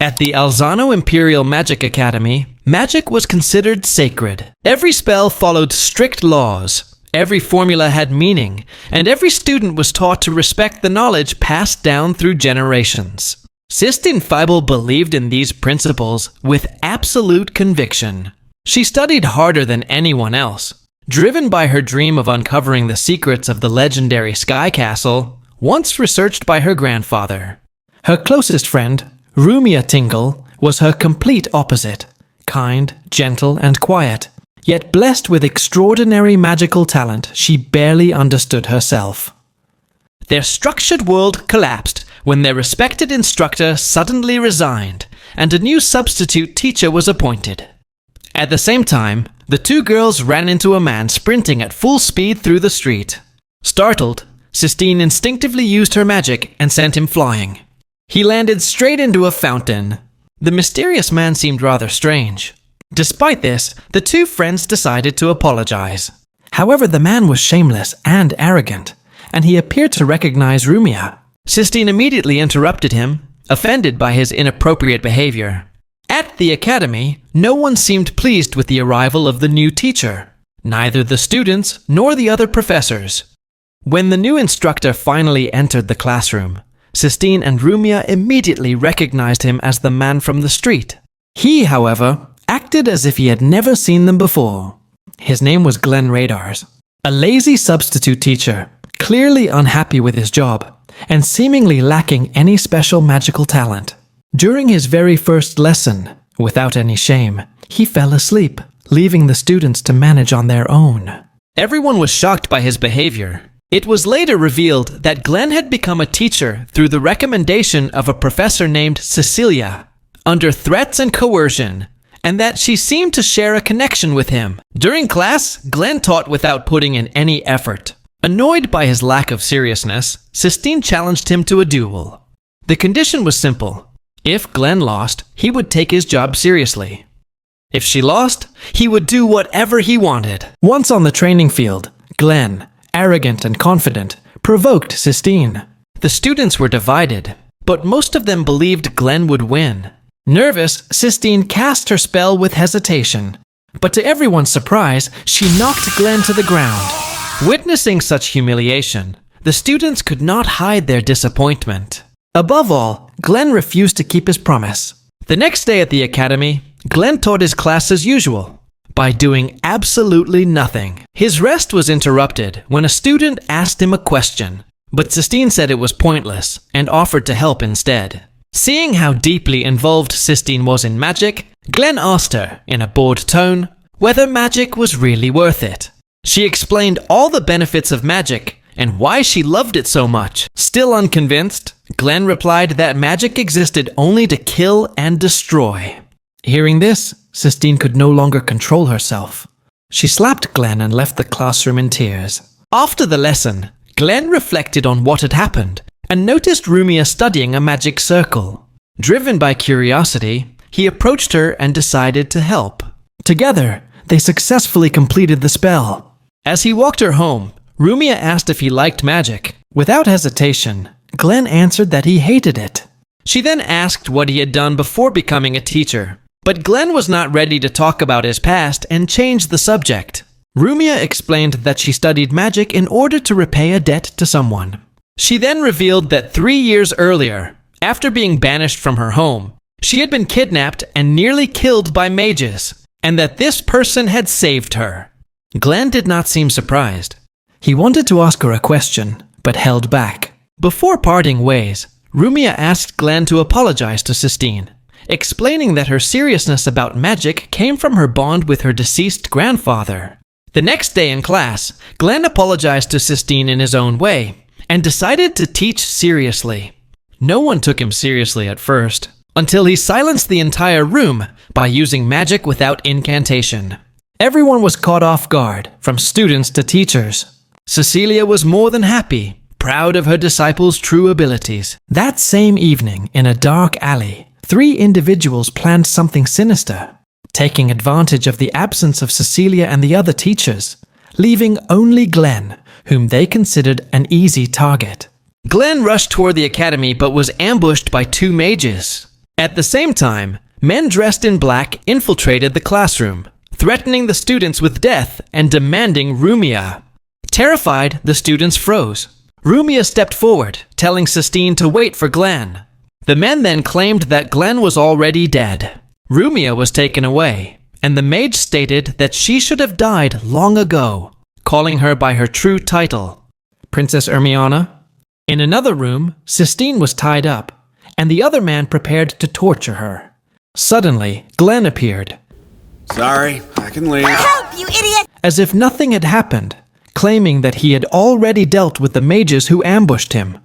At the Alzano Imperial Magic Academy, magic was considered sacred. Every spell followed strict laws, every formula had meaning, and every student was taught to respect the knowledge passed down through generations. Sistine Feibel believed in these principles with absolute conviction. She studied harder than anyone else, driven by her dream of uncovering the secrets of the legendary Sky Castle, once researched by her grandfather. Her closest friend, Rumia Tingle, was her complete opposite, kind, gentle, and quiet. Yet blessed with extraordinary magical talent, she barely understood herself. Their structured world collapsed when their respected instructor suddenly resigned, and a new substitute teacher was appointed. At the same time, the two girls ran into a man sprinting at full speed through the street. Startled, Sistine instinctively used her magic and sent him flying. He landed straight into a fountain. The mysterious man seemed rather strange. Despite this, the two friends decided to apologize. However, the man was shameless and arrogant, and he appeared to recognize Rumia. Sistine immediately interrupted him, offended by his inappropriate behavior. At the academy, no one seemed pleased with the arrival of the new teacher, neither the students nor the other professors. When the new instructor finally entered the classroom, Sistine and Rumia immediately recognized him as the man from the street. He, however, acted as if he had never seen them before. His name was Glenn Radars, a lazy substitute teacher, clearly unhappy with his job, and seemingly lacking any special magical talent. During his very first lesson, without any shame, he fell asleep, leaving the students to manage on their own. Everyone was shocked by his behavior. It was later revealed that Glenn had become a teacher through the recommendation of a professor named Cecilia, under threats and coercion, and that she seemed to share a connection with him. During class, Glenn taught without putting in any effort. Annoyed by his lack of seriousness, Sistine challenged him to a duel. The condition was simple. If Glenn lost, he would take his job seriously. If she lost, he would do whatever he wanted. Once on the training field, Glenn, arrogant and confident, provoked Sistine. The students were divided, but most of them believed Glenn would win. Nervous, Sistine cast her spell with hesitation, but to everyone's surprise, she knocked Glenn to the ground. Witnessing such humiliation, the students could not hide their disappointment. Above all, Glenn refused to keep his promise. The next day at the academy, Glenn taught his class as usual, by doing absolutely nothing. His rest was interrupted when a student asked him a question, but Sistine said it was pointless and offered to help instead. Seeing how deeply involved Sistine was in magic, Glenn asked her, in a bored tone, whether magic was really worth it. She explained all the benefits of magic and why she loved it so much. Still unconvinced, Glenn replied that magic existed only to kill and destroy. Hearing this, Sistine could no longer control herself. She slapped Glenn and left the classroom in tears. After the lesson, Glenn reflected on what had happened and noticed Rumia studying a magic circle. Driven by curiosity, he approached her and decided to help. Together, they successfully completed the spell. As he walked her home, Rumia asked if he liked magic. Without hesitation, Glenn answered that he hated it. She then asked what he had done before becoming a teacher. But Glenn was not ready to talk about his past and changed the subject. Rumia explained that she studied magic in order to repay a debt to someone. She then revealed that 3 years earlier, after being banished from her home, she had been kidnapped and nearly killed by mages, and that this person had saved her. Glenn did not seem surprised. He wanted to ask her a question, but held back. Before parting ways, Rumia asked Glenn to apologize to Sistine, explaining that her seriousness about magic came from her bond with her deceased grandfather. The next day in class, Glenn apologized to Sistine in his own way and decided to teach seriously. No one took him seriously at first, until he silenced the entire room by using magic without incantation. Everyone was caught off guard, from students to teachers. Cecilia was more than happy, proud of her disciples' true abilities. That same evening, in a dark alley, 3 individuals planned something sinister, taking advantage of the absence of Cecilia and the other teachers, leaving only Glenn, whom they considered an easy target. Glenn rushed toward the academy but was ambushed by 2 mages. At the same time, men dressed in black infiltrated the classroom, threatening the students with death and demanding Rumia. Terrified, the students froze. Rumia stepped forward, telling Sistine to wait for Glenn. The men then claimed that Glenn was already dead. Rumia was taken away, and the mage stated that she should have died long ago, calling her by her true title, Princess Ermiona. In another room, Sistine was tied up, and the other man prepared to torture her. Suddenly, Glenn appeared. Sorry, I can leave. Help, you idiot! As if nothing had happened, claiming that he had already dealt with the mages who ambushed him.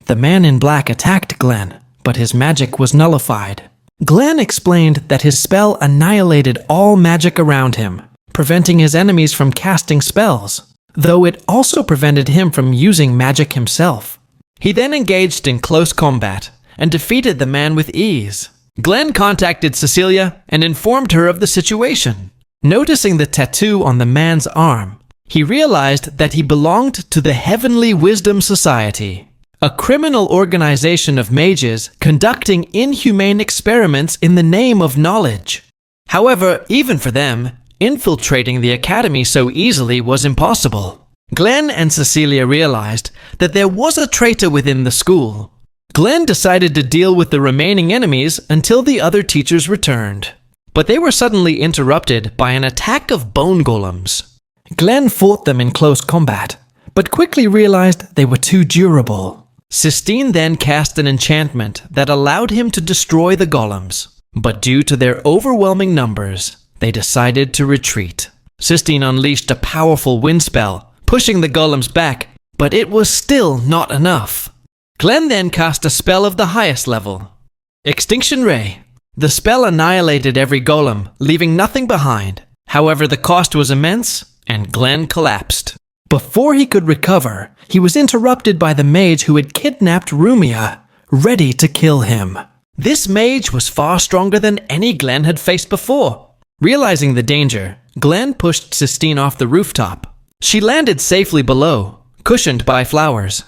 The man in black attacked Glenn, but his magic was nullified. Glenn explained that his spell annihilated all magic around him, preventing his enemies from casting spells, though it also prevented him from using magic himself. He then engaged in close combat and defeated the man with ease. Glenn contacted Cecilia and informed her of the situation. Noticing the tattoo on the man's arm, he realized that he belonged to the Heavenly Wisdom Society, a criminal organization of mages conducting inhumane experiments in the name of knowledge. However, even for them, infiltrating the academy so easily was impossible. Glenn and Cecilia realized that there was a traitor within the school. Glenn decided to deal with the remaining enemies until the other teachers returned. But they were suddenly interrupted by an attack of bone golems. Glenn fought them in close combat, but quickly realized they were too durable. Sistine then cast an enchantment that allowed him to destroy the golems, but due to their overwhelming numbers, they decided to retreat. Sistine unleashed a powerful wind spell, pushing the golems back, but it was still not enough. Glenn then cast a spell of the highest level, Extinction Ray. The spell annihilated every golem, leaving nothing behind. However, the cost was immense, and Glenn collapsed. Before he could recover, he was interrupted by the mage who had kidnapped Rumia, ready to kill him. This mage was far stronger than any Glenn had faced before. Realizing the danger, Glenn pushed Sistine off the rooftop. She landed safely below, cushioned by flowers.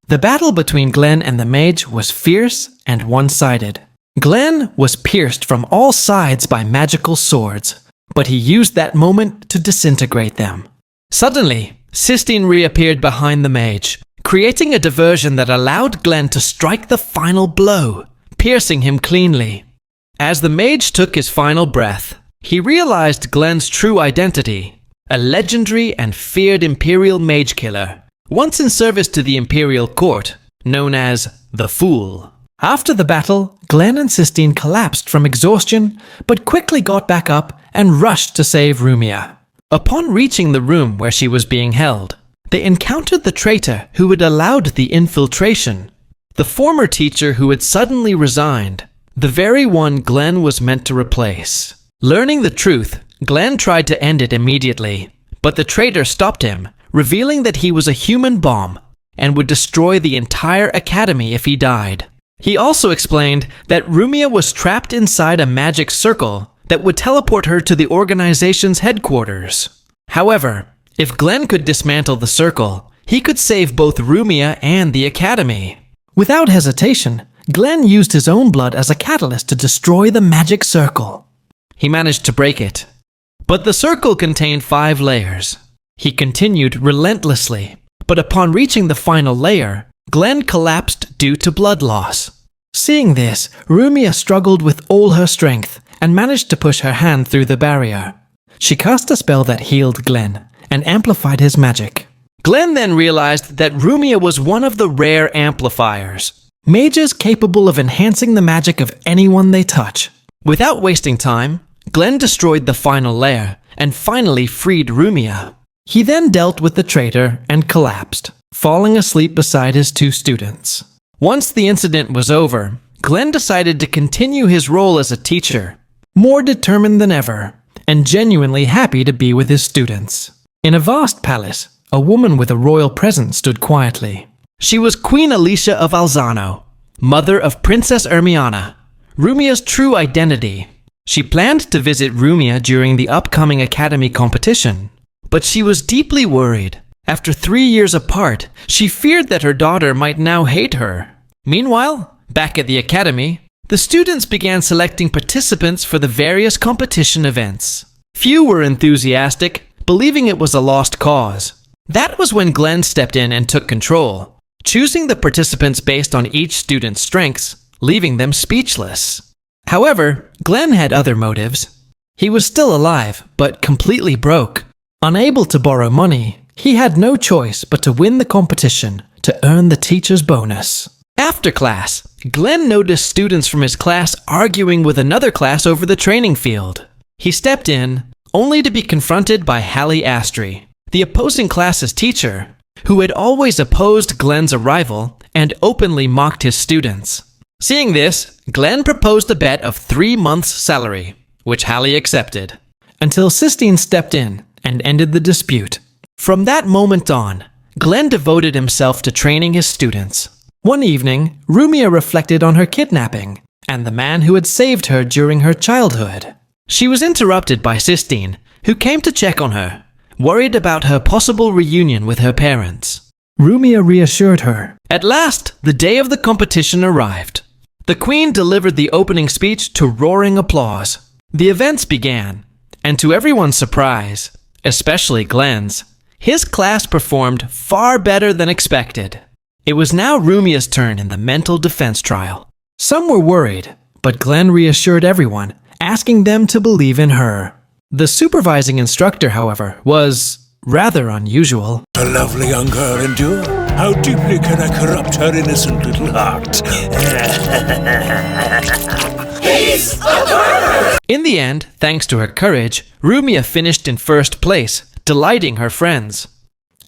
The battle between Glenn and the mage was fierce and one-sided. Glenn was pierced from all sides by magical swords, but he used that moment to disintegrate them. Suddenly, Sistine reappeared behind the mage, creating a diversion that allowed Glenn to strike the final blow, piercing him cleanly. As the mage took his final breath, he realized Glenn's true identity, a legendary and feared Imperial mage killer, once in service to the Imperial court, known as the Fool. After the battle, Glenn and Sistine collapsed from exhaustion, but quickly got back up and rushed to save Rumia. Upon reaching the room where she was being held, they encountered the traitor who had allowed the infiltration, the former teacher who had suddenly resigned, the very one Glenn was meant to replace. Learning the truth, Glenn tried to end it immediately, but the traitor stopped him, revealing that he was a human bomb and would destroy the entire academy if he died. He also explained that Rumia was trapped inside a magic circle that would teleport her to the organization's headquarters. However, if Glenn could dismantle the circle, he could save both Rumia and the academy. Without hesitation, Glenn used his own blood as a catalyst to destroy the magic circle. He managed to break it, but the circle contained 5 layers. He continued relentlessly, but upon reaching the final layer, Glenn collapsed due to blood loss. Seeing this, Rumia struggled with all her strength and managed to push her hand through the barrier. She cast a spell that healed Glenn and amplified his magic. Glenn then realized that Rumia was one of the rare amplifiers, mages capable of enhancing the magic of anyone they touch. Without wasting time, Glenn destroyed the final layer and finally freed Rumia. He then dealt with the traitor and collapsed, falling asleep beside his 2 students. Once the incident was over, Glenn decided to continue his role as a teacher, more determined than ever, and genuinely happy to be with his students. In a vast palace, a woman with a royal presence stood quietly. She was Queen Alicia of Alzano, mother of Princess Ermiona, Rumia's true identity. She planned to visit Rumia during the upcoming academy competition, but she was deeply worried. After 3 years apart, she feared that her daughter might now hate her. Meanwhile, back at the academy, The students began selecting participants for the various competition events. Few were enthusiastic, believing it was a lost cause. That was when Glenn stepped in and took control, choosing the participants based on each student's strengths, leaving them speechless. However, Glenn had other motives. He was still alive, but completely broke. Unable to borrow money, he had no choice but to win the competition to earn the teacher's bonus. After class, Glenn noticed students from his class arguing with another class over the training field. He stepped in, only to be confronted by Hallie Astry, the opposing class's teacher, who had always opposed Glenn's arrival and openly mocked his students. Seeing this, Glenn proposed a bet of 3 months' salary, which Hallie accepted, until Sistine stepped in and ended the dispute. From that moment on, Glenn devoted himself to training his students. One evening, Rumia reflected on her kidnapping and the man who had saved her during her childhood. She was interrupted by Sistine, who came to check on her, worried about her possible reunion with her parents. Rumia reassured her. At last, the day of the competition arrived. The Queen delivered the opening speech to roaring applause. The events began, and to everyone's surprise, especially Glenn's, his class performed far better than expected. It was now Rumia's turn in the mental defense trial. Some were worried, but Glenn reassured everyone, asking them to believe in her. The supervising instructor, however, was rather unusual. A lovely young girl endure. How deeply can I corrupt her innocent little heart? He's a murderer! In the end, thanks to her courage, Rumia finished in first place, delighting her friends.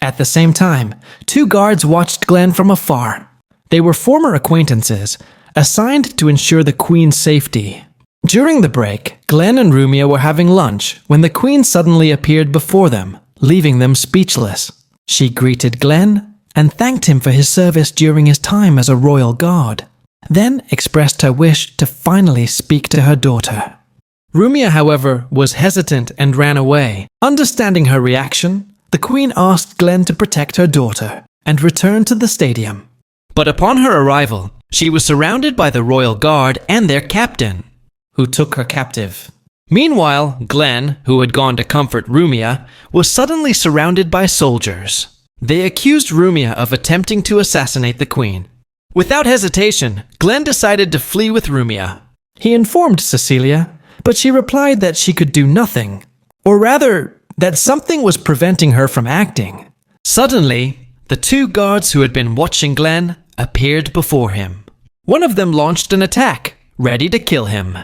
At the same time, 2 guards watched Glenn from afar. They were former acquaintances, assigned to ensure the Queen's safety. During the break, Glenn and Rumia were having lunch when the Queen suddenly appeared before them, leaving them speechless. She greeted Glenn and thanked him for his service during his time as a royal guard, then expressed her wish to finally speak to her daughter. Rumia, however, was hesitant and ran away. Understanding her reaction, the Queen asked Glenn to protect her daughter and return to the stadium. But upon her arrival, she was surrounded by the royal guard and their captain, who took her captive. Meanwhile, Glenn, who had gone to comfort Rumia, was suddenly surrounded by soldiers. They accused Rumia of attempting to assassinate the Queen. Without hesitation, Glenn decided to flee with Rumia. He informed Cecilia, but she replied that she could do nothing, or rather, that something was preventing her from acting. Suddenly, the 2 guards who had been watching Glenn appeared before him. One of them launched an attack, ready to kill him.